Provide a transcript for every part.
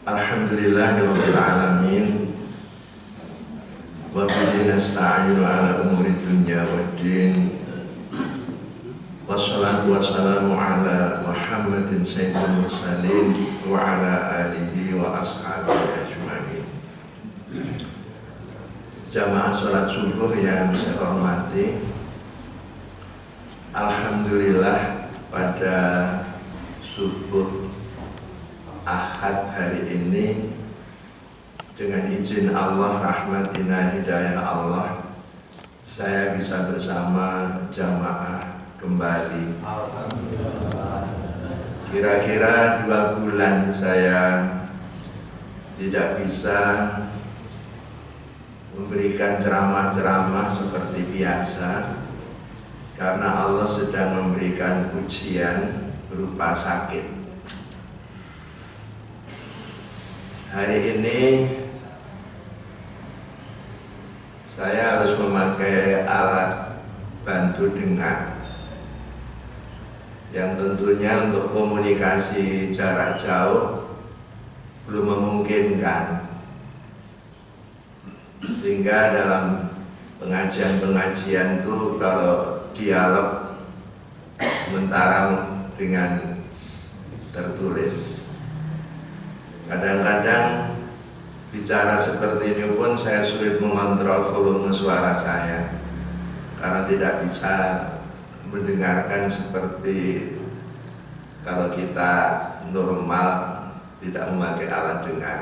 Alhamdulillahirabbil alamin wa bihi nasta'inu ala umuri dunya waddin. Wassalatu wassalamu ala Muhammadin sayyidil mursalin wa ala alihi wa ashabihi ajma'in. Jamaah salat subuh yang saya hormati, alhamdulillah pada subuh Ahad hari ini dengan izin Allah, rahmatina, hidayah Allah, saya bisa bersama jamaah kembali. Kira-kira 2 bulan saya tidak bisa memberikan ceramah-ceramah seperti biasa karena Allah sedang memberikan ujian berupa sakit. Hari ini saya harus memakai alat bantu dengar yang tentunya untuk komunikasi jarak jauh belum memungkinkan, sehingga dalam pengajian-pengajian itu kalau dialog sementara dengan tertulis. Kadang-kadang bicara seperti ini pun saya sulit mengontrol volume suara saya karena tidak bisa mendengarkan seperti kalau kita normal tidak memakai alat dengar.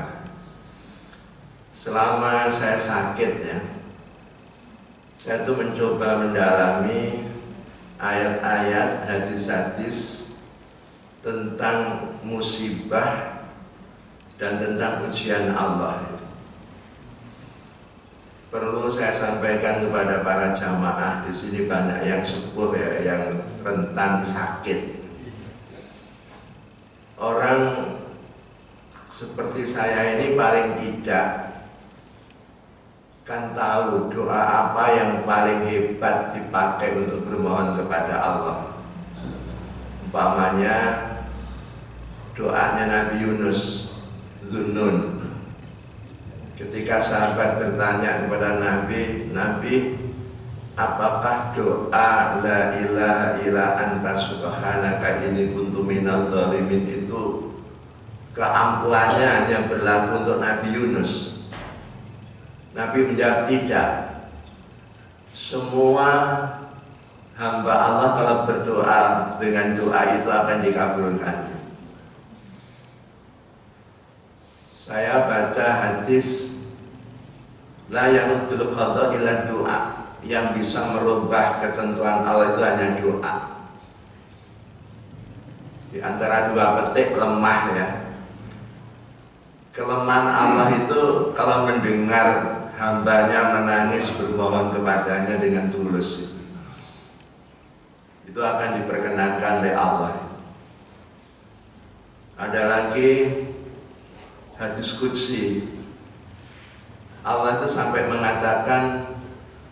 Selama saya sakit ya, saya tuh mencoba mendalami ayat-ayat, hadis-hadis tentang musibah dan tentang ujian Allah. Perlu saya sampaikan kepada para jamaah, di sini banyak yang sepuh ya, yang rentan sakit. Orang seperti saya ini paling tidak kan tahu doa apa yang paling hebat dipakai untuk bermohon kepada Allah. Umpamanya doanya Nabi Yunus Zunnun, ketika sahabat bertanya kepada Nabi, apakah doa la ilaha illa anta subhanaka inni kuntu minadh dhalimin itu keampuhannya hanya berlaku untuk Nabi Yunus? Nabi menjawab tidak. Semua hamba Allah kalau berdoa dengan doa itu akan dikabulkan. Saya baca hadis la yaruddul qada illa doa, yang bisa merubah ketentuan Allah itu hanya doa. Di antara 2 petik lemah ya. Kelemahan Allah itu kalau mendengar hambanya menangis bermohon kepadanya dengan tulus, itu akan diperkenankan oleh Allah. Ada lagi hadis qudsi, Allah itu sampai mengatakan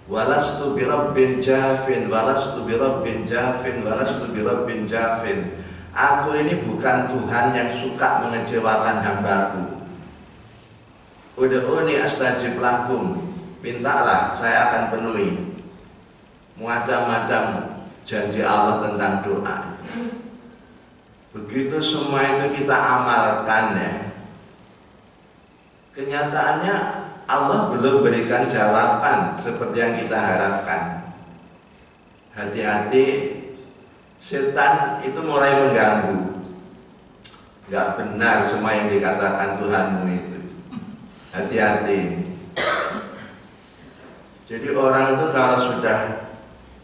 walastu birabbin jafin, walastu birabbin jafin, walastu birabbin jafin. Aku ini bukan Tuhan yang suka mengecewakan hambaku. Ud'uni astajib lakum, mintalah saya akan penuhi. Macam-macam janji Allah tentang doa. Begitu semua itu kita amalkan ya, kenyataannya Allah belum berikan jawaban seperti yang kita harapkan. Hati-hati, setan itu mulai mengganggu. Gak benar semua yang dikatakan Tuhanmu itu. Hati-hati. Jadi orang itu kalau sudah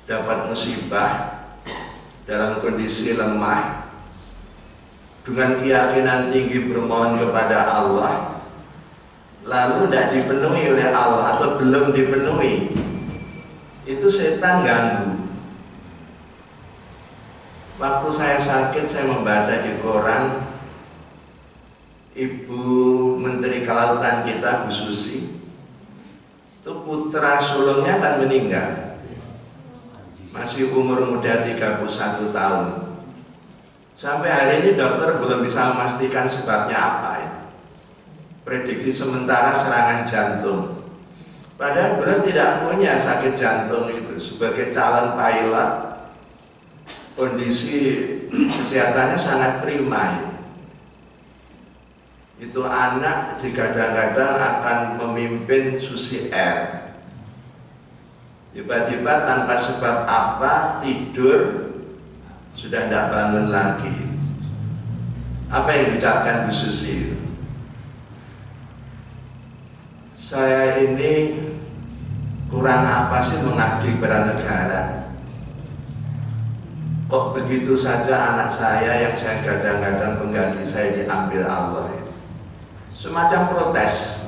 dapat musibah dalam kondisi lemah, dengan keyakinan tinggi bermohon kepada Allah, lalu tidak dipenuhi oleh Allah atau belum dipenuhi, itu setan ganggu. Waktu saya sakit, saya membaca di koran, Ibu Menteri Kelautan kita, Bu Susi, itu putra sulungnya akan meninggal, masih umur muda 31 tahun. Sampai hari ini dokter belum bisa memastikan sebabnya apa ya. prediksi sementara serangan jantung. Padahal beliau tidak punya sakit jantung itu. Sebagai calon pilot, kondisi kesehatannya sangat prima. Itu anak digadang-gadang akan memimpin Susi Air. Tiba-tiba tanpa sebab apa tidur, sudah tidak bangun lagi. Apa yang diucapkan Bu Susi? Saya ini kurang apa sih mengabdi pada negara? Kok begitu saja anak saya yang saya gadang-gadang pengganti saya diambil Allah? Semacam protes.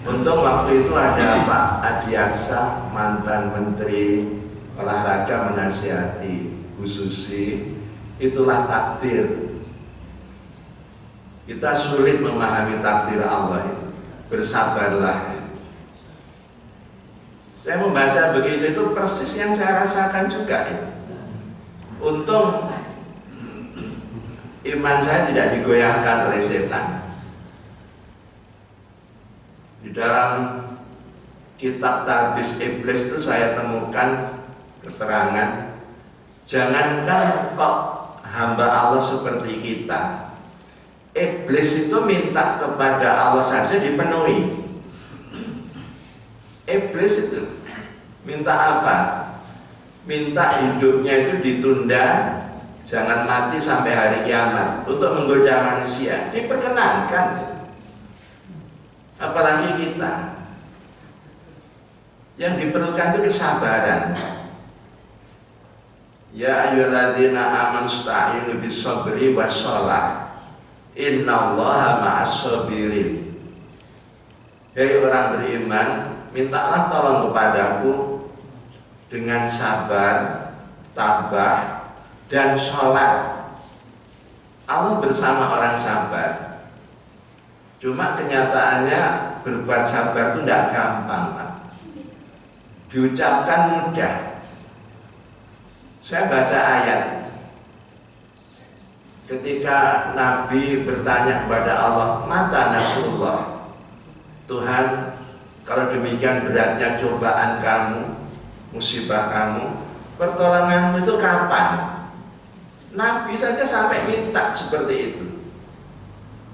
Untung waktu itu ada Pak Adiaksa, mantan Menteri Olahraga, menasihati Bu Susi, itulah takdir. Kita sulit memahami takdir Allah itu. Bersabarlah. Saya membaca begitu itu persis yang saya rasakan juga. Untung iman saya tidak digoyahkan oleh setan. Di dalam kitab Talbis Iblis itu saya temukan keterangan, jangankan kok hamba Allah seperti kita, Iblis itu minta kepada Allah saja dipenuhi. Iblis itu minta apa? Minta hidupnya itu ditunda, jangan mati sampai hari kiamat, untuk menggoda manusia. Diperkenankan. Apalagi kita. Yang diperlukan itu kesabaran. Ya ayyuhalladzina amanu ista'inu bis-sabri was-shalah. Innallaha ma'as-sabirin. Hei orang beriman, mintalah tolong kepadaku dengan sabar, tabah, dan sholat. Allah bersama orang sabar. Cuma kenyataannya berbuat sabar itu tidak gampang, Pak. Diucapkan mudah. Saya baca ayat ketika Nabi bertanya kepada Allah, mata nasrullah, Tuhan, kalau demikian beratnya cobaan kamu, musibah kamu, pertolonganmu itu kapan? Nabi saja sampai minta seperti itu.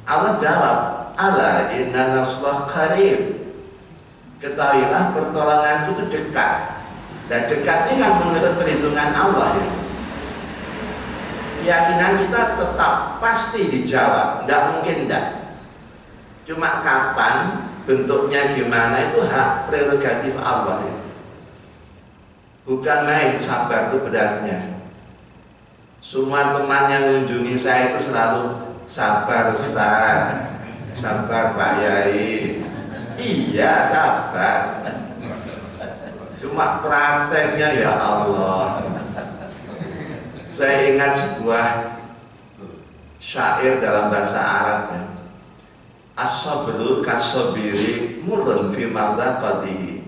Allah jawab, ala inna nasrullah qarib. Ketahuilah pertolongan itu dekat. Dan dekat ini kan menurut perhitungan Allah ya. Keyakinan kita tetap pasti dijawab, tidak mungkin tidak. Cuma kapan, bentuknya gimana, itu hak prerogatif Allah itu. Bukan main sabar itu beratnya. Semua teman yang mengunjungi saya itu selalu sabar Ustaz, sabar Pak Yai. Iya sabar. Cuma prakteknya ya Allah. Saya ingat sebuah syair dalam bahasa Arab ya. As-sabru kas-sabiri murrun fi mardaqatihi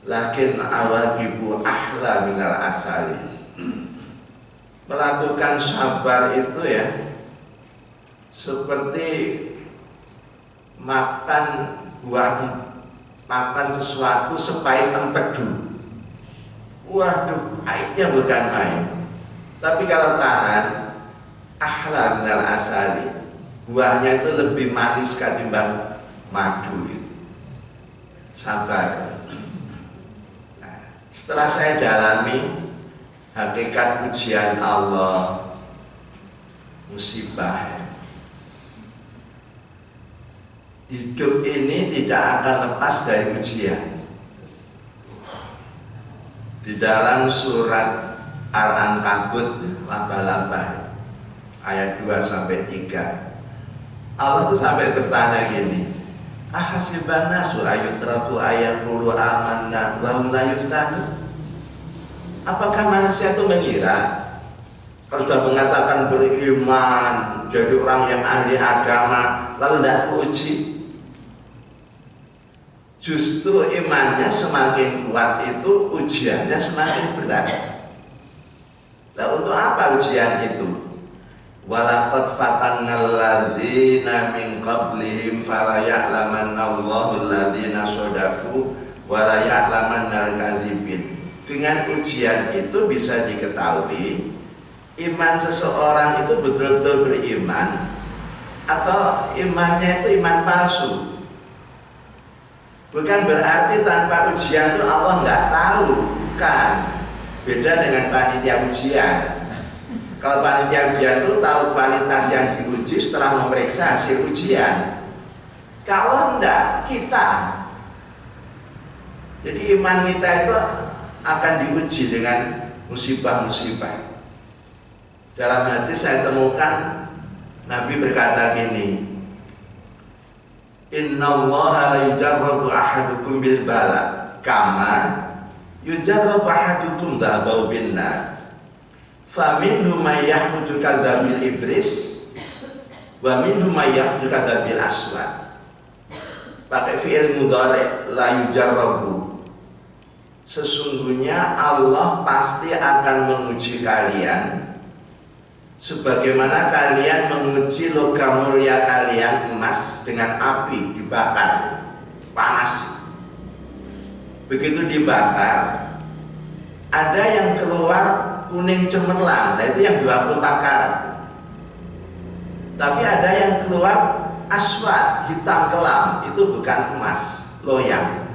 lakin awaqibu ahla minal asali. Melakukan sabar itu ya seperti makan sesuatu sepahit empedu. Waduh, pahitnya bukan main. Tapi kalau tahan, ahla minal asali, buahnya itu lebih manis ketimbang madu itu. Sabar. Nah, setelah saya dalami hakikat ujian Allah, musibah, hidup ini tidak akan lepas dari ujian. Di dalam surat Al-Ankabut laba-laba ayat 2-3, Allah itu sampai bertanya gini, ahasiban nasu ayutraku ayaqulu amanna wa hum la yuftanu. Apakah manusia itu mengira kalau sudah mengatakan beriman, jadi orang yang ahli agama, lalu tidak diuji? Justru imannya semakin kuat itu ujiannya semakin berat. Nah, untuk apa ujian itu? Walaqad fatannal ladzina min qablihim fala ya'lamannallahu alladzina shadaqu wa la ya'lamannal kadzibin. Dengan ujian itu bisa diketahui iman seseorang itu betul-betul beriman atau imannya itu iman palsu. Bukan berarti tanpa ujian itu Allah nggak tahu, bukan. Beda dengan panitia ujian. Kalau panitia ujian itu tahu kualitas yang diuji setelah memeriksa hasil ujian. Kalau enggak, kita. Jadi iman kita itu akan diuji dengan musibah-musibah. Dalam hadis saya temukan Nabi berkata gini, Innallaha la yujarrabu ahadukum bil bala kama yujarrabu ahadukum dhahabu bin nar. Faminhum may yahmudu kadzabil iblis wa minhum may yahmudu kadzabil aswad. Pakai fi'il mudhari la yujarrabu. Sesungguhnya Allah pasti akan menguji kalian sebagaimana kalian menguji logam mulia kalian, emas, dengan api dibakar panas. Begitu dibakar ada yang keluar kuning cemerlang, nah itu yang 24 karat. Tapi ada yang keluar aswad, hitam kelam, itu bukan emas, loyang.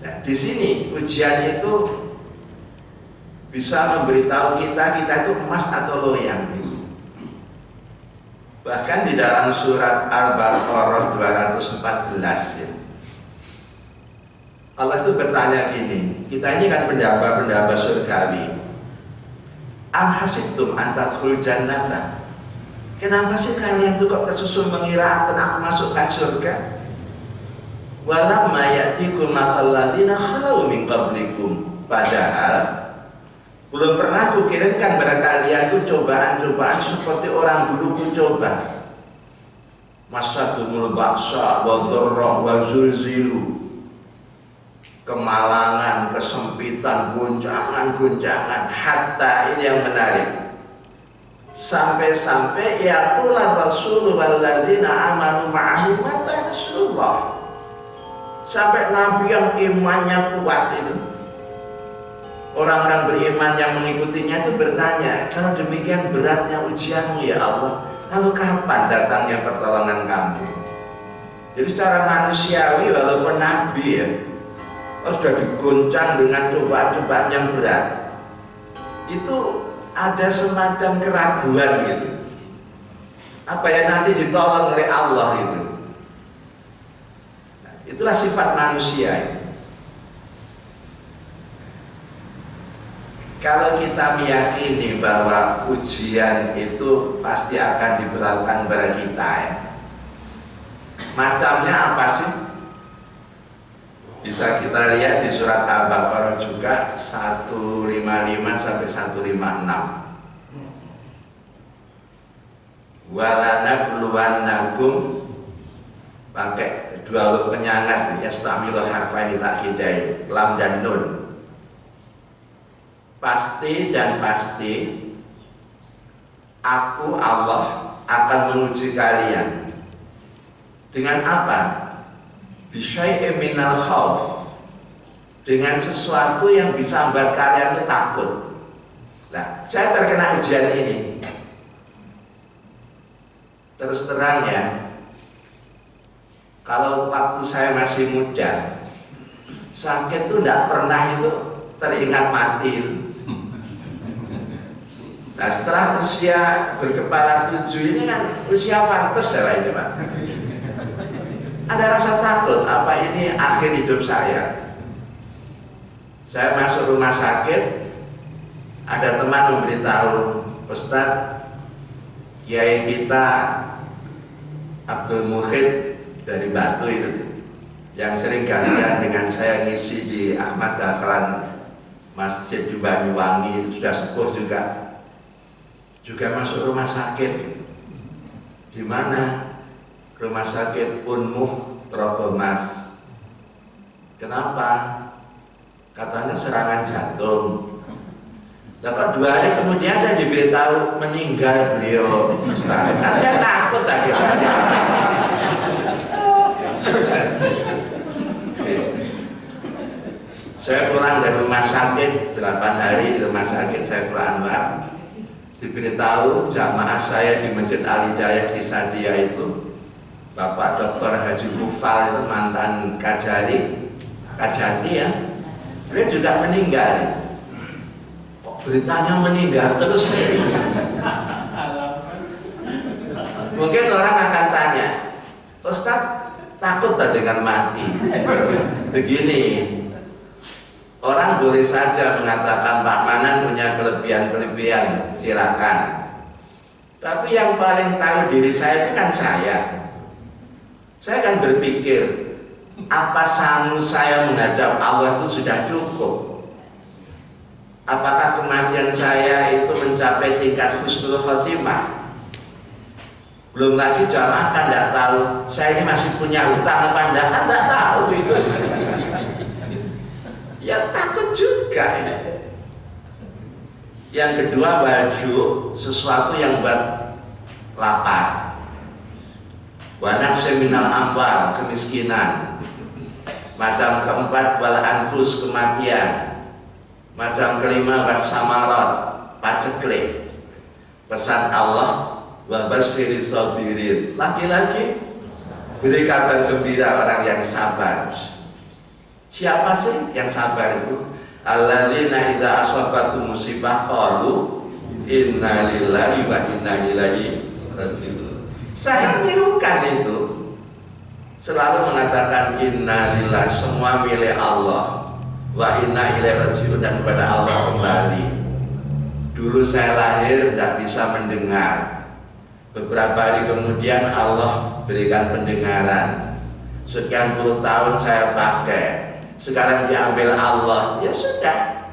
Nah, di sini ujian itu bisa memberitahu kita itu emas atau loyang. Bahkan di dalam surat Al-Baqarah 214 ya, Allah itu bertanya gini, kita ini kan pendamba-pendamba surgawi. Am hasibtum an tadkhulul jannata? Kenapa sih kalian tuh kok kesusun mengira akan aku masukkan surga? Walamma ya'tikum mathal ladzina khalau min qablikum. Padahal belum pernah kukirimkan kepada kalian tuh cobaan-cobaan seperti orang dulu ku coba. Masadumul ba'sa wa dharra wa zulzilu. Kemalangan, kesempitan, guncangan-guncangan. Hatta ini yang menarik. Sampai-sampai yaqulan rasul walladzina amanu ma'ahu mata nasrullah. Sampai Nabi yang imannya kuat itu, orang-orang beriman yang mengikutinya itu bertanya, kalau demikian beratnya ujianmu ya Allah, lalu kapan datangnya pertolongan kamu? Jadi secara manusiawi walaupun Nabi ya, sudah diguncang dengan cobaan-cobaan yang berat, itu ada semacam keraguan gitu. Apa ya nanti ditolong oleh Allah itu? Nah, itulah sifat manusia. Kalau kita meyakini bahwa ujian itu pasti akan diberlakukan kepada kita ya. Macamnya apa sih? Bisa kita lihat di surat Al-Baqarah juga 155 sampai 156. Walanabluwannakum, pakai dua huruf penyangat ya, stamilu harfaini takidain, lam dan nun. Pasti dan pasti aku Allah akan menguji kalian. Dengan apa? Bisyai'in minal khauf, dengan sesuatu yang bisa membuat kalian itu takut. Nah, saya terkena ujian ini. Terus terang ya, kalau waktu saya masih muda, sakit itu tidak pernah itu teringat mati. Nah, setelah usia berkepala 7 ini kan usia pantas ya ini Pak. Ada rasa takut, apa ini akhir hidup saya? Saya masuk rumah sakit, ada teman memberitahu, Ustadz, kiai kita Abdul Muhid dari Batu itu, yang sering gantian dengan saya ngisi di Ahmad Dahlan Masjid di Banyuwangi, sudah sepuh juga masuk rumah sakit. Di mana? Rumah sakit Unmuh Trogomas. Kenapa? Katanya serangan jantung. Nah, kok 2 hari kemudian saya diberitahu meninggal beliau, Ustaz. Kan saya takut akhirnya. Saya pulang dari rumah sakit 8 hari di rumah sakit Saiful Anwar, diberitahu jamaah saya di Masjid Al Hidayah di Sadia itu, Bapak Dr. Haji Kufal itu mantan Kajati ya, dia juga meninggal. Kok beritanya meninggal terus? Mungkin orang akan tanya, Ustaz takut tak dengan mati? Begini, orang boleh saja mengatakan Pak Manan punya kelebihan-kelebihan, silakan. Tapi yang paling tahu diri saya itu kan saya. Saya kan berpikir, apa sanggup saya menghadap Allah itu sudah cukup? Apakah kematian saya itu mencapai tingkat husnul khotimah? Belum lagi jamaah kan tidak tahu saya ini masih punya hutang apa enggak, kan tidak tahu itu. Ya takut juga ya. Yang kedua, baju sesuatu yang buat lapar. Wanak seminal amwal, kemiskinan. Macam keempat, wal anfus, kematian. Macam kelima, wassamarat, paceklik. Pesan Allah, wa basyiri sabirin. Laki-laki beri kabar gembira orang yang sabar. Siapa sih yang sabar itu? Alladzina idza asabatu musibah qalu inna lillahi wa inna ilaihi raji'un. Saya nirukan itu. Selalu mengatakan inna lillahi, semua milik Allah, wa inna ilaihi raji'un, dan kepada Allah kembali. Dulu saya lahir tidak bisa mendengar. Beberapa hari kemudian Allah berikan pendengaran. Sekian puluh tahun saya pakai. Sekarang diambil Allah, ya sudah.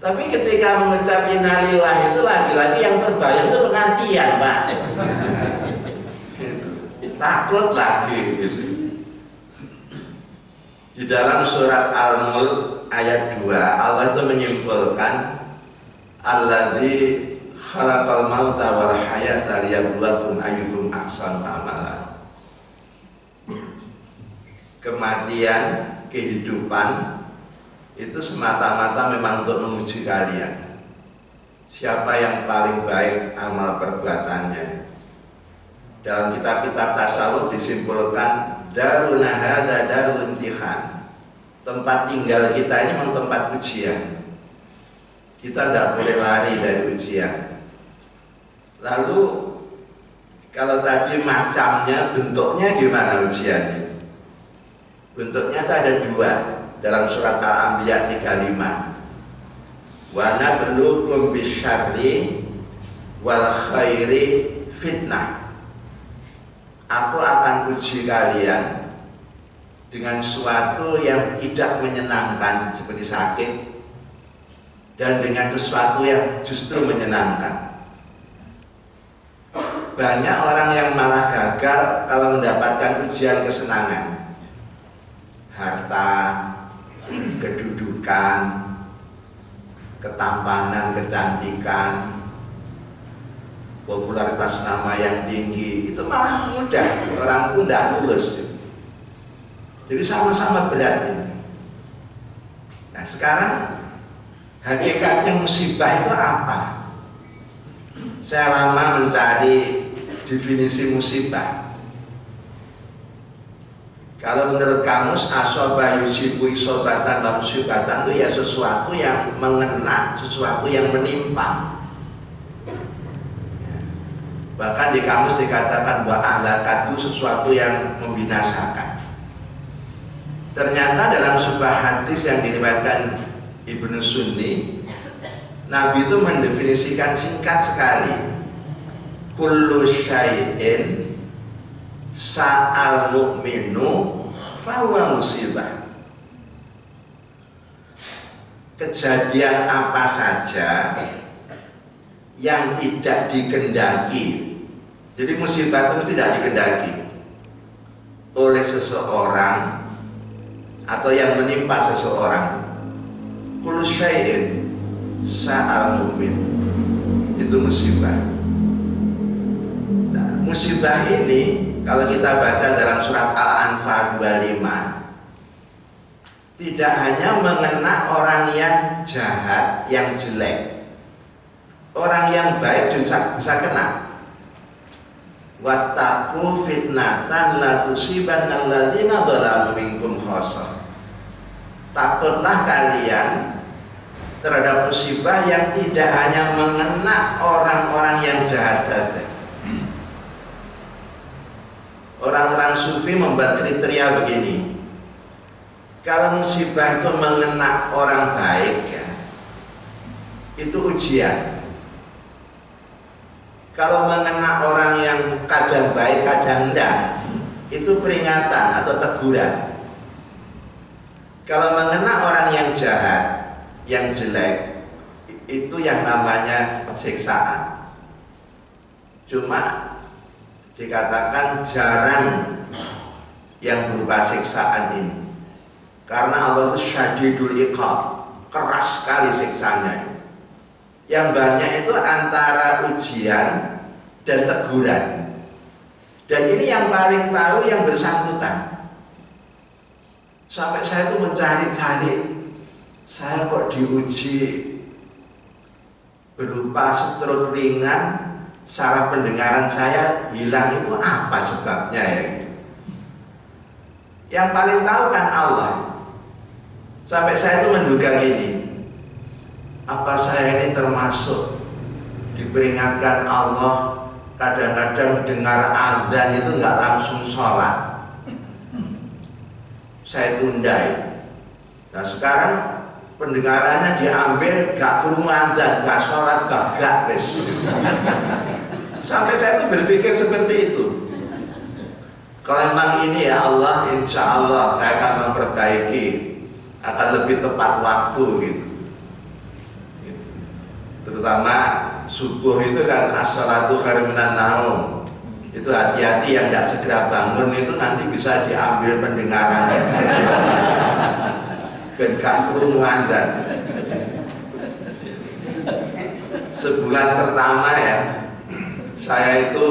Tapi ketika mengucap innalillah itu lagi-lagi yang terbayang itu kematian, Pak. Takut lagi gitu. Di dalam surat Al-Mulk ayat 2, Allah itu menyimpulkan alladzi khalaqal mauta wal hayata liyabluwakum ayyukum ahsanu amala. Kematian, kehidupan itu semata-mata memang untuk menguji kalian. Siapa yang paling baik amal perbuatannya. Dalam kitab-kitab tasawuf disimpulkan daruna hadza darul imtihan. Tempat tinggal kita ini memang tempat ujian. Kita tidak boleh lari dari ujian. Lalu kalau tadi macamnya, bentuknya gimana ujiannya? Bentuknya itu ada 2 dalam surat Al-Anbiya 35. Wa nabluukum bisyarri wal khairi fitnah. Aku akan uji kalian dengan sesuatu yang tidak menyenangkan seperti sakit, dan dengan sesuatu yang justru menyenangkan. Banyak orang yang malah gagal kalau mendapatkan ujian kesenangan. Harta, kedudukan, ketampanan, kecantikan, popularitas nama yang tinggi, itu malah mudah, orang pun tidak lulus. Jadi sama-sama berat ini. Nah sekarang hakikatnya musibah itu apa? Saya lama mencari definisi musibah. Kalau menurut kamus, asoba yusibu isobatan wa musibatan itu ya sesuatu yang mengena, sesuatu yang menimpa. Bahkan di kamus dikatakan bahwa ahlakat itu sesuatu yang membinasakan. Ternyata dalam sebuah hadis yang diriwayatkan Ibnu Sunni, Nabi itu mendefinisikan singkat sekali, kullu syai'in sa'al mu'minu fahuwa musibah. Kejadian apa saja yang tidak dikendaki, jadi musibah itu tidak dikendaki oleh seseorang atau yang menimpa seseorang, kullu syai'in, sa'al mu'min. Itu musibah. Nah, musibah ini kalau kita baca dalam surat Al-Anfal 25, tidak hanya mengena orang yang jahat, yang jelek, orang yang baik juga bisa kena. Wattaqu fitnatan la tusibanna alladziina dzalamu minkum khassah. Takutlah kalian terhadap musibah yang tidak hanya mengena orang-orang yang jahat saja. Orang-orang sufi membuat kriteria begini. Kalau musibah itu mengena orang baik ya, itu ujian. Kalau mengena orang yang kadang baik kadang enggak, itu peringatan atau teguran. Kalau mengena orang yang jahat, yang jelek, itu yang namanya siksaan. Cuma dikatakan jarang yang berupa siksaan ini, karena Allah itu syadidul iqab, keras sekali siksanya. Yang banyak itu antara ujian dan teguran. Dan ini yang paling tahu yang bersangkutan. Sampai saya itu mencari-cari, saya kok diuji berupa stroke ringan, saraf pendengaran saya hilang, itu apa sebabnya ya? Yang paling tahu kan Allah. Sampai saya itu menduga gini, apa saya ini termasuk diperingatkan Allah kadang-kadang dengar azan itu nggak langsung sholat, saya tundai. Nah sekarang pendengarannya diambil, gak kurung azan, gak sholat, gak wes. Sampai saya itu berpikir seperti itu. Kalau memang ini ya Allah, insya Allah saya akan memperbaiki, akan lebih tepat waktu gitu. Terutama subuh itu kan as-shalatu khairum minan naum. Itu hati-hati yang tidak segera bangun itu nanti bisa diambil pendengarannya. Ben gak krungu azan. Sebulan pertama ya, saya itu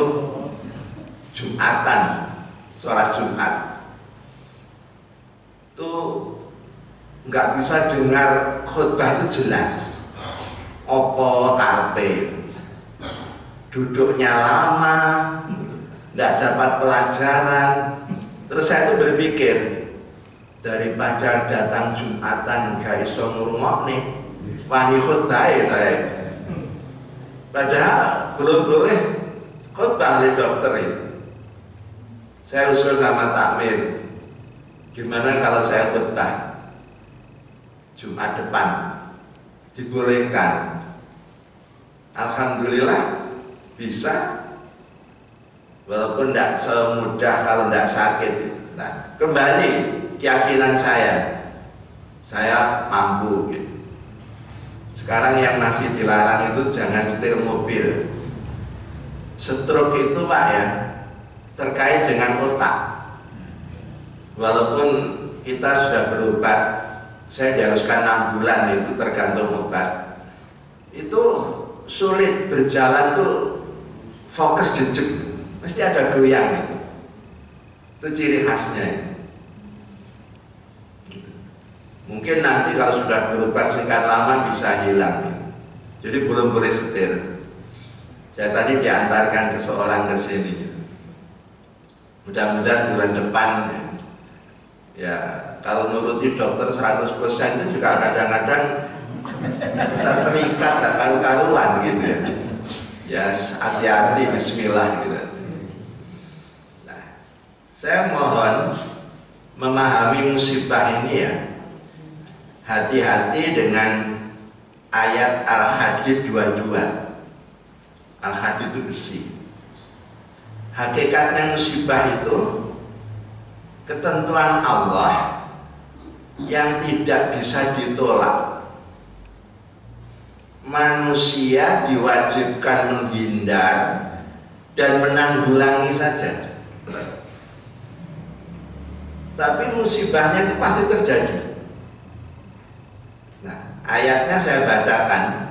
Jumatan, sholat Jumat itu nggak bisa dengar khutbah itu jelas. Opo karpe, duduknya lama, nggak dapat pelajaran. Terus saya tuh berpikir, daripada datang Jumatan gak iso ngurungokne, wani khutbah saya. Padahal belum boleh khutbah oleh dokter itu. Saya usul sama takmir, gimana kalau saya khutbah Jumat depan? Dibolehkan. Alhamdulillah bisa, walaupun tidak semudah kalau tidak sakit. Nah, kembali keyakinan saya mampu gitu. Sekarang yang masih dilarang itu jangan setir mobil. Stroke itu Pak ya, terkait dengan otak. Walaupun kita sudah berobat, saya diharuskan 6 bulan itu tergantung obat. Itu sulit berjalan tuh, fokus jejak, mesti ada goyang gitu. Itu ciri khasnya. Gitu. Mungkin nanti kalau sudah berobat sekian lama bisa hilang. Jadi belum boleh setir. Saya tadi diantarkan seseorang ke sini. Mudah-mudahan bulan depan ya, kalau nuruti dokter 100% itu juga kadang-kadang kita terikat dan karu-karuan gitu ya. Ya hati-hati, bismillah gitu. Nah, saya mohon memahami musibah ini ya, hati-hati dengan ayat Al-Hadid 22. Al-Hadid itu besi. Hakikatnya musibah itu ketentuan Allah yang tidak bisa ditolak. Manusia diwajibkan menghindar dan menanggulangi saja. Tapi musibahnya itu pasti terjadi. Nah, Ayatnya saya bacakan.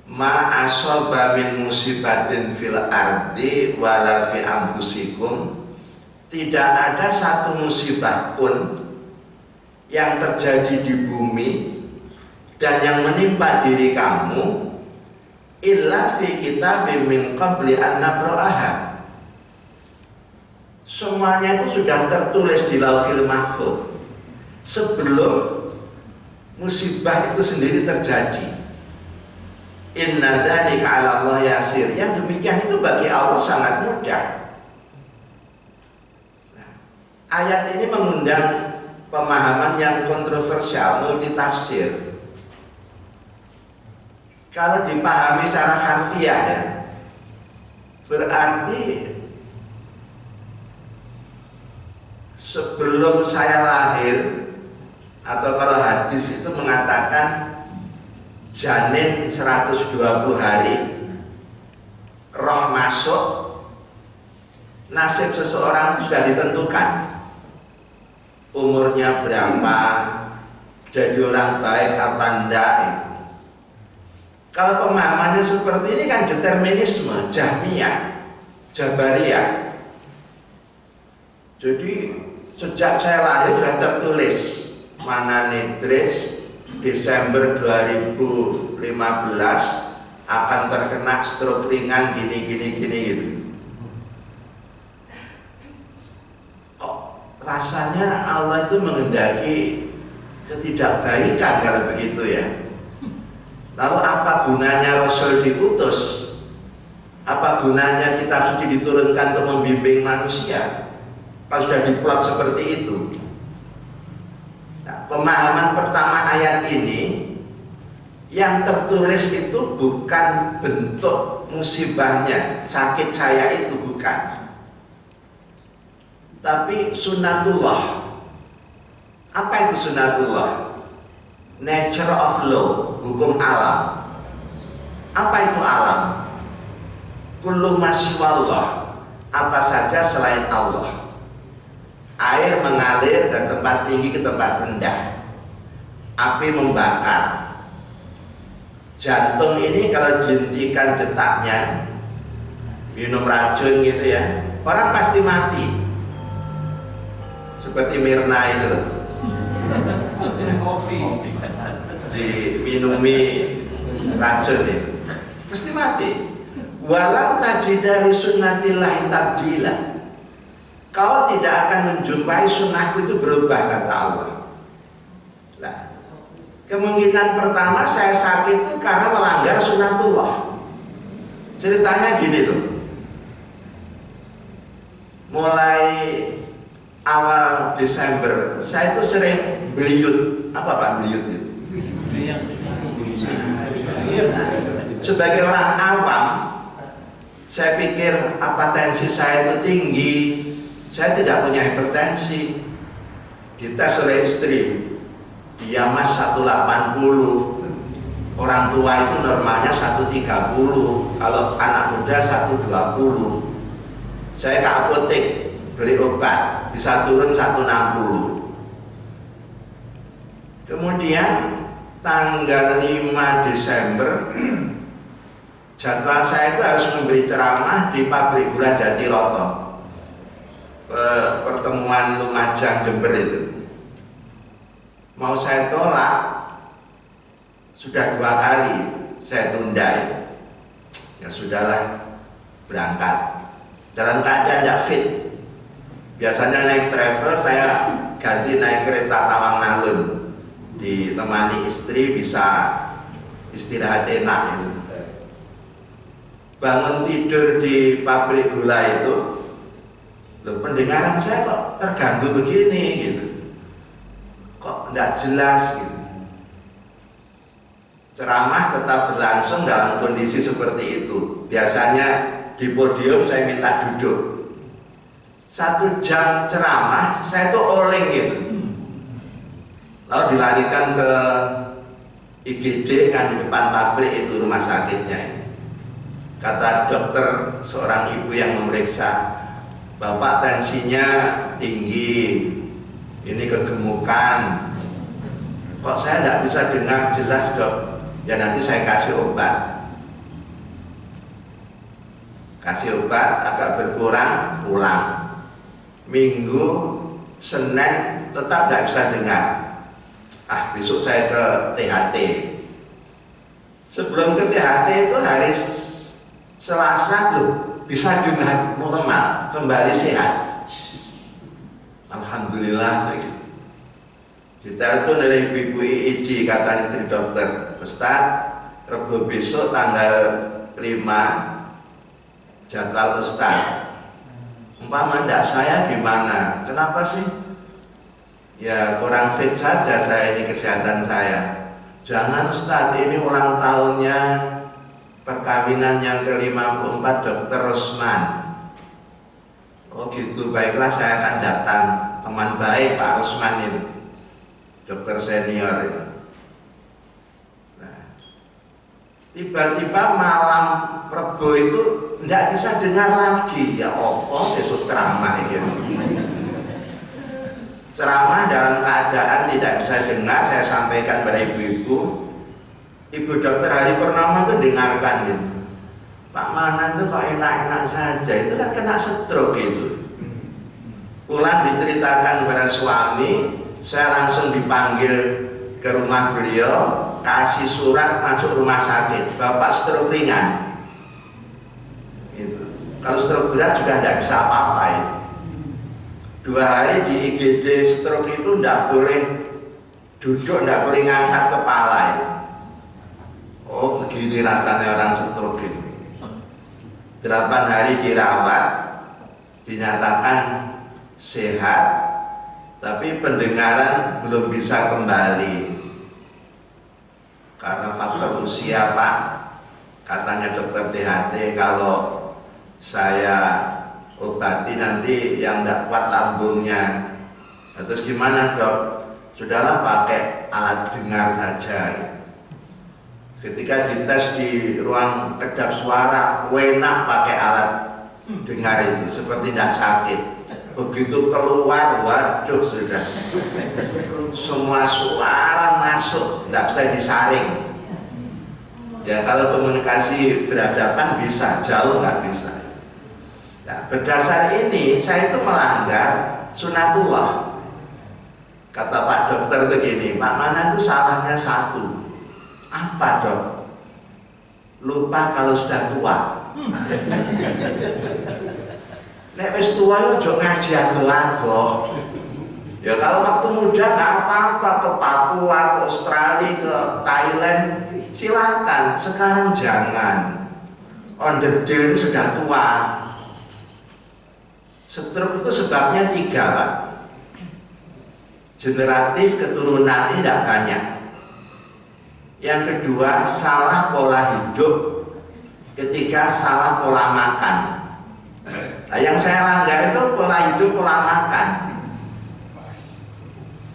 Ma asoba min musibatin fil ardi wala fi anfusikum. Tidak ada satu musibah pun yang terjadi di bumi dan yang menimpa diri kamu illa fi kitabim min qabli an nabra'aha. Semuanya itu sudah tertulis di Lauhil Mahfuz sebelum musibah itu sendiri terjadi. Inna dzalika 'ala Allah yasir. Yang demikian itu bagi Allah sangat mudah. Nah, ayat ini mengundang pemahaman yang kontroversial, multitafsir. Kalau dipahami secara harfiah ya, berarti sebelum saya lahir, atau kalau hadis itu mengatakan janin 120 hari, roh masuk, nasib seseorang itu sudah ditentukan. Umurnya berapa, jadi orang baik apa enggak itu. Kalau pemahamannya seperti ini kan determinisme, Jahmiyah, Jabariyah. Jadi sejak saya lahir sudah tertulis mana Idris Desember 2015 akan terkena stroke ringan gini gitu. Kok rasanya Allah itu menghendaki ketidakbaikan kalau begitu ya. Lalu apa gunanya Rasul diutus? Apa gunanya kitab suci diturunkan untuk membimbing manusia? Kalau sudah diplot seperti itu. Nah, pemahaman pertama ayat ini, yang tertulis itu bukan bentuk musibahnya, sakit saya itu bukan, tapi sunnatullah. Apa itu sunnatullah? Nature of law, hukum alam. Apa itu alam? Kullu masiwallah, apa saja selain Allah. Air mengalir dari tempat tinggi ke tempat rendah. Api membakar. Jantung ini kalau dihentikan detaknya, minum racun gitu ya, orang pasti mati. Seperti Mirna itu loh. Kopi diminumi racun itu pasti mati. Walau tajida li sunnatillahi tabdila. Kau tidak akan menjumpai sunnahku itu berubah, kata Allah. Nah, kemungkinan pertama saya sakit itu karena melanggar sunnatullah. Ceritanya gini loh. Mulai awal Desember saya itu sering beliut. Apa Pak beliut itu? Sebagai orang awam, saya pikir apa tensi saya itu tinggi. Saya tidak punya hipertensi. Dites oleh istri, dia mas 180. Orang tua itu normalnya 130. Kalau anak muda 120. Saya ke apotek beli obat, bisa turun 160. Kemudian tanggal 5 Desember jadwal saya itu harus memberi ceramah di pabrik gula Jatiroto, pertemuan Lumajang Jember itu. Mau saya tolak, sudah 2 kali saya tunda. Ya sudahlah, berangkat dalam keadaan tidak fit. Biasanya naik travel, saya ganti naik kereta Tawang Alun, ditemani istri, bisa istirahat enak gitu. Bangun tidur di pabrik gula itu, loh, pendengaran saya kok terganggu begini gitu, kok tidak jelas gitu. Ceramah tetap berlangsung dalam kondisi seperti itu. Biasanya di podium saya minta duduk. 1 jam ceramah saya tuh oleng gitu. Lalu dilarikan ke IGD kan di depan pabrik itu rumah sakitnya. Kata dokter, seorang ibu yang memeriksa, Bapak tensinya tinggi, ini kegemukan. Kok saya tidak bisa dengar jelas dok? Ya nanti saya kasih obat. Kasih obat agak berkurang, pulang. Minggu, Senin tetap tidak bisa dengar. Besok saya ke THT. Sebelum ke THT itu hari Selasa loh bisa dengar normal, kembali sehat. Alhamdulillah saya gitu. Ditelepon oleh ibu IID, kata istri dokter, Ustaz, Rebo besok tanggal 5 jadwal Ustaz. Umpama ndak saya gimana? Kenapa sih? Ya kurang fit saja saya ini kesehatan saya. Jangan Ustaz, ini ulang tahunnya perkawinan yang ke-54 Dr. Rosman. Oh gitu, baiklah saya akan datang. Teman baik Pak Rosman itu, dokter senior itu. Nah, tiba-tiba malam Rebo itu tidak bisa dengar lagi. Ya Allah, sesuk ceramah gitu. Ceramah dalam keadaan tidak bisa dengar, saya sampaikan pada ibu-ibu. Ibu dokter Hari Purnama itu dengarkan gitu. Pak Manan itu kok enak-enak saja, itu kan kena stroke gitu. Pulang diceritakan pada suami, saya langsung dipanggil ke rumah beliau, kasih surat masuk rumah sakit. Bapak stroke ringan. Gitu. Kalau stroke berat juga tidak bisa apa-apa itu. 2 hari di IGD stroke itu tidak boleh duduk, tidak boleh ngangkat kepala itu. Oh begini rasanya orang stroke itu. 8 hari dirawat, dinyatakan sehat, tapi pendengaran belum bisa kembali karena faktor usia Pak. Katanya dokter THT kalau saya obati nanti yang tidak kuat lambungnya. Terus gimana dok? Sudahlah pakai alat dengar saja. Ketika dites di ruang kedap suara, enak pakai alat dengar itu, seperti tidak sakit. Begitu keluar, waduh sudah semua suara masuk, tidak bisa disaring. Ya kalau komunikasi berhadapan bisa, jauh nggak bisa. Nah, berdasar ini saya itu melanggar sunatullah. Kata Pak dokter itu gini, Pak Mana itu salahnya satu. Apa dok? Lupa kalau sudah tua. Nek wis tua yo ojo ngaji ado-ado. Ya kalau waktu muda nggak apa-apa, ke Papua, ke Australia, ke Thailand, silakan. Sekarang jangan. Onderdil sudah tua. Stroke itu sebabnya 3 Pak. Generatif, keturunan ini tidak banyak. Yang kedua, salah pola hidup. Ketiga, salah pola makan. Nah, yang saya langgar itu pola hidup, pola makan.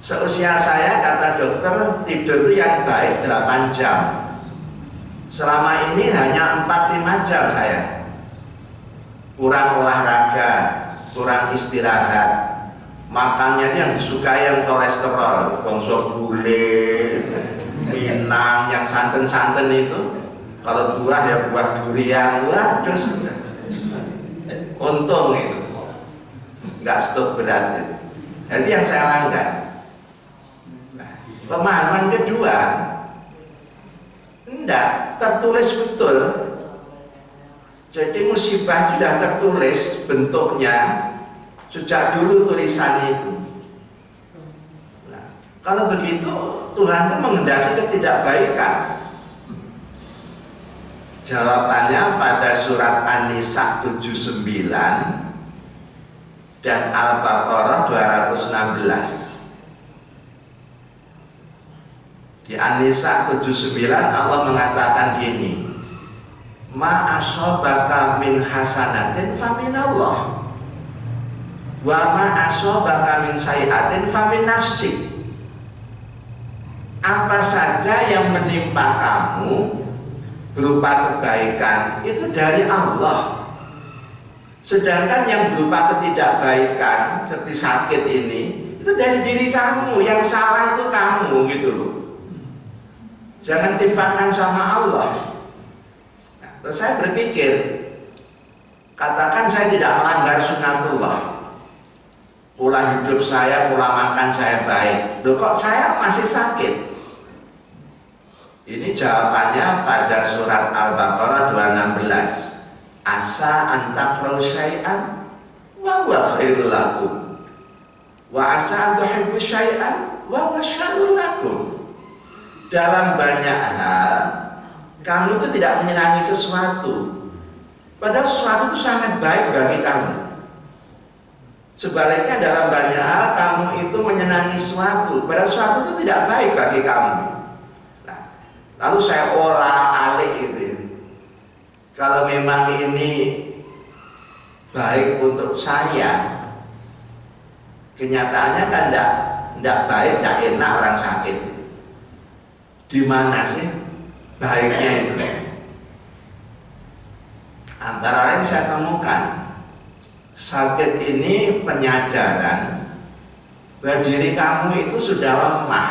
Seusia saya, kata dokter, tidur itu yang baik 8 jam. Selama ini hanya 4-5 jam saya. Kurang olahraga, kurang istirahat. Makannya yang disukai yang kolesterol, bongso gule, minang, yang santan-santan itu. Kalau buah ya buah durian, waduh sudah. Untung itu, nggak stok berat itu. Jadi yang saya langgar. Nah, pemahaman kedua, enggak tertulis betul. Jadi musibah sudah tertulis bentuknya sejak dulu tulisan itu. Nah, kalau begitu Tuhan itu menghendaki ketidakbaikan. Jawabannya pada surat An-Nisa 79 dan Al-Baqarah 216. Di An-Nisa 79 Allah mengatakan gini, ma asobaka min hasanatin faminallah wa ma asobaka min sayiatin famin nafsik. Apa saja yang menimpa kamu berupa kebaikan itu dari Allah. Sedangkan yang berupa ketidakbaikan seperti sakit ini Itu dari diri kamu, yang salah itu kamu gitu loh. Jangan timpakan sama Allah. Nah, terus saya berpikir, katakan saya tidak melanggar sunnatullah, pola hidup saya, pola makan saya baik, loh kok saya masih sakit? Ini jawabannya pada surat Al-Baqarah 216. Asa antakrahu syai'an wa huwa khairul lakum wa asa an tuhibbu syai'an wa huwa syarrul lakum. Dalam banyak hal kamu itu tidak menyenangi sesuatu, padahal sesuatu itu sangat baik bagi kamu. Sebaliknya dalam banyak hal kamu itu menyenangi sesuatu, padahal sesuatu itu tidak baik bagi kamu. Nah, lalu saya olah alik gitu ya. Kalau memang ini baik untuk saya, kenyataannya kan tidak baik, tidak enak orang sakit. Di mana sih baiknya itu? Antara lain saya temukan, sakit ini penyadaran bahwa diri kamu itu sudah lemah.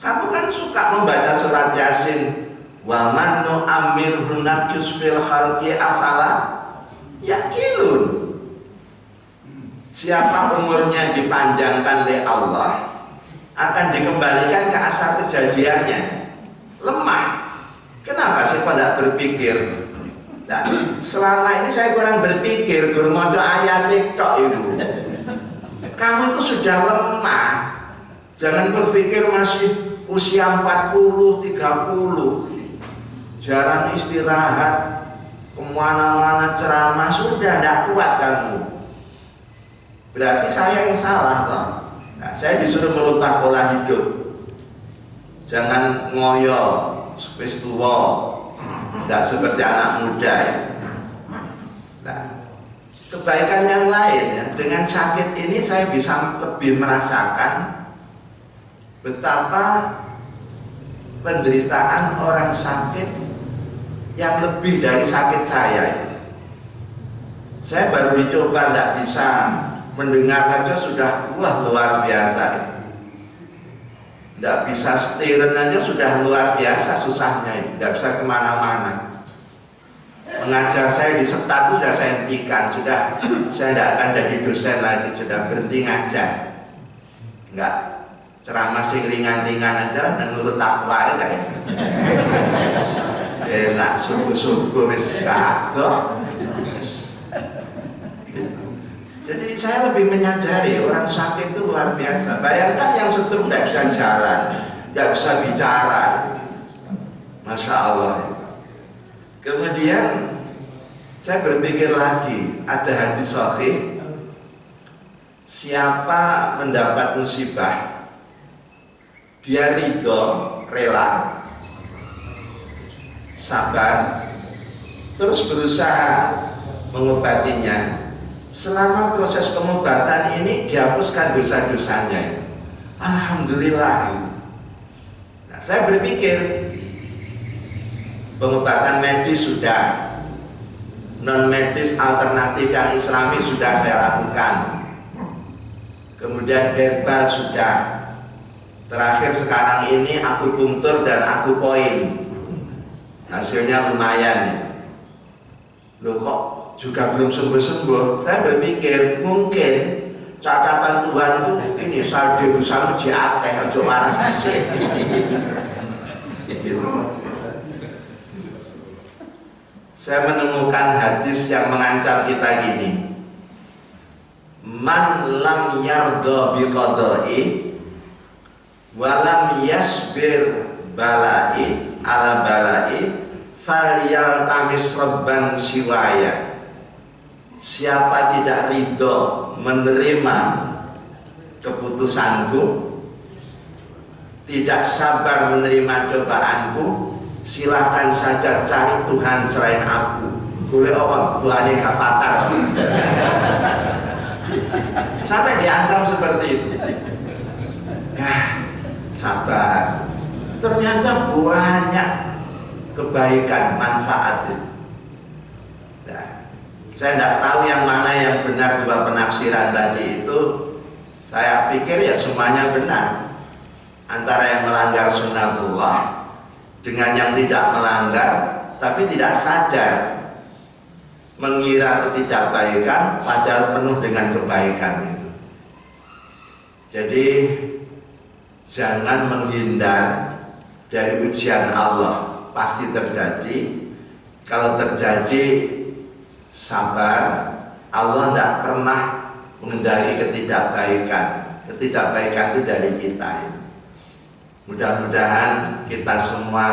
Kamu kan suka membaca surat Yasin, wa man nu'ammirhu nakis fil khalqi afala yaqilun. Siapa umurnya dipanjangkan oleh Allah akan dikembalikan ke asal kejadiannya. Lemah. Kenapa sih kok tidak berpikir? Nah, selama ini saya kurang berpikir, gurmojo ayat TikTok itu. Kamu itu sudah lemah. Jangan berpikir masih usia 40, 30. Jarang istirahat, kemana-mana ceramah, sudah tidak kuat kamu. Berarti saya yang salah toh. Nah, saya disuruh merubah pola hidup. Jangan ngoyo, wis tuwa, tidak seperti anak muda ya. Nah, kebaikan yang lain ya, dengan sakit ini saya bisa lebih merasakan betapa penderitaan orang sakit yang lebih dari sakit saya. Saya baru dicoba, tidak bisa mendengar aja sudah wah luar biasa. Tidak bisa setiren aja sudah luar biasa susahnya. Tidak bisa kemana-mana. Mengajar saya di Setat itu sudah saya hentikan, sudah saya tidak akan jadi dosen lagi, sudah berhenti ngajar. Enggak, ceramah sing ringan-ringan aja dan nurut takwa ya. Enak subuh-subuh wis kado. Jadi saya lebih menyadari orang sakit itu luar biasa. Bayangkan yang stroke tidak bisa jalan, tidak bisa bicara. Masya Allah. Kemudian saya berpikir lagi, ada hadis sahih, siapa mendapat musibah, dia ridho, rela, sabar, terus berusaha mengobatinya. Selama proses pengobatan ini dihapuskan dosa-dosanya. Alhamdulillah. Nah, saya berpikir pengobatan medis sudah, non medis alternatif yang islami sudah saya lakukan. Kemudian herbal sudah. Terakhir sekarang ini akupunktur dan akupoin. Hasilnya lumayan nih. Loh kok juga belum sembuh-sembuh. Saya berpikir mungkin catatan Tuhan itu ini saldo dosa muji akeh aja waras dhisik. Saya menemukan hadis yang mengancam kita gini. Man lam yardha biqada'i wa lam yasbir bala'i ala bala'i falyaltamis rabban siwaya. Siapa tidak ridho menerima keputusanku, tidak sabar menerima cobaanku, silahkan saja cari Tuhan selain aku. Boleh orang Tuhan yang fatal. Sampai diancam seperti itu. Ya, sabar. Ternyata banyak kebaikan, manfaat itu. Nah, saya tidak tahu yang mana yang benar dua penafsiran tadi itu. Saya pikir ya semuanya benar, antara yang melanggar sunnatullah dengan yang tidak melanggar tapi tidak sadar, mengira ketidakbaikan padahal penuh dengan kebaikan itu. Jadi jangan menghindar dari ujian Allah, pasti terjadi. Kalau terjadi, sabar. Allah tidak pernah mengendaki ketidakbaikan. Ketidakbaikan itu dari kita. Mudah-mudahan kita semua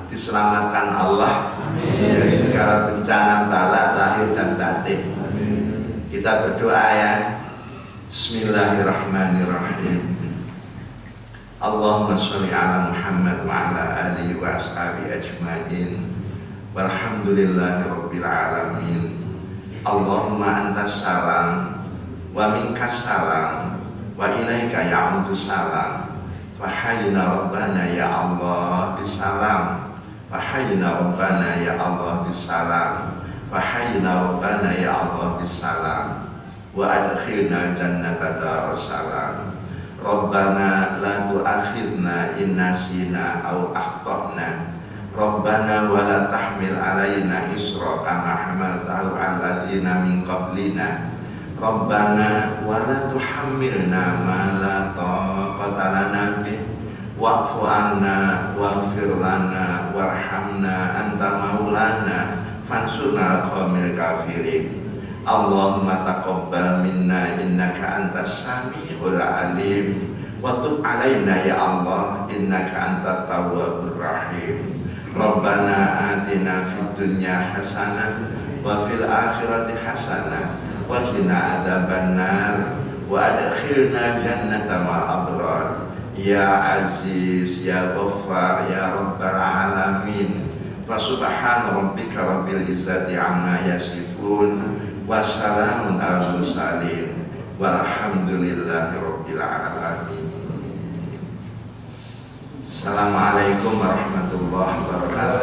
diselamatkan Allah dari segala bencana bala lahir dan batin. Kita berdoa ya. Bismillahirrahmanirrahim. Allahumma sholli ala Muhammad wa ala alihi wa ashabi ajmain. Walhamdulillahi rabbil alamin. Allahumma antas salam wa minkas salam wa ilaika ya'udu salam. Fahayyina rabbana ya Allah bisalam. Fahayyina rabbana ya Allah bisalam. Fahayyina rabbana ya Allah bisalam. Wa adkhilna jannata darussalam. Rabbana la tu'akhidna in nasina aw akhtana. Rabbana wa la tahmil alaina isra kama hamaltahu 'alal ladzina min qablina. Rabbana wa la tuhammilna ma la taqata lana bih wa'fu 'anna waghfir lana warhamna anta maulana fansurna 'alal qaumil kafirin. Allahumma taqabbal minna innaka antas sami'ul alim wa tub 'alaina ya Allah innaka antat tawwabur rahim. Rabbana atina fid dunya hasanah wa fil akhirati hasanah wa qina adzabannar wa adkhilna jannata ma'al abrar. Ya Aziz ya Ghaffar ya Rabbal alamin. Fa subhana rabbika rabbil izzati amma yasifun. Wassalamun ala mursalin walhamdulillahi rabbil alamin. Assalamualaikum warahmatullahi wabarakatuh.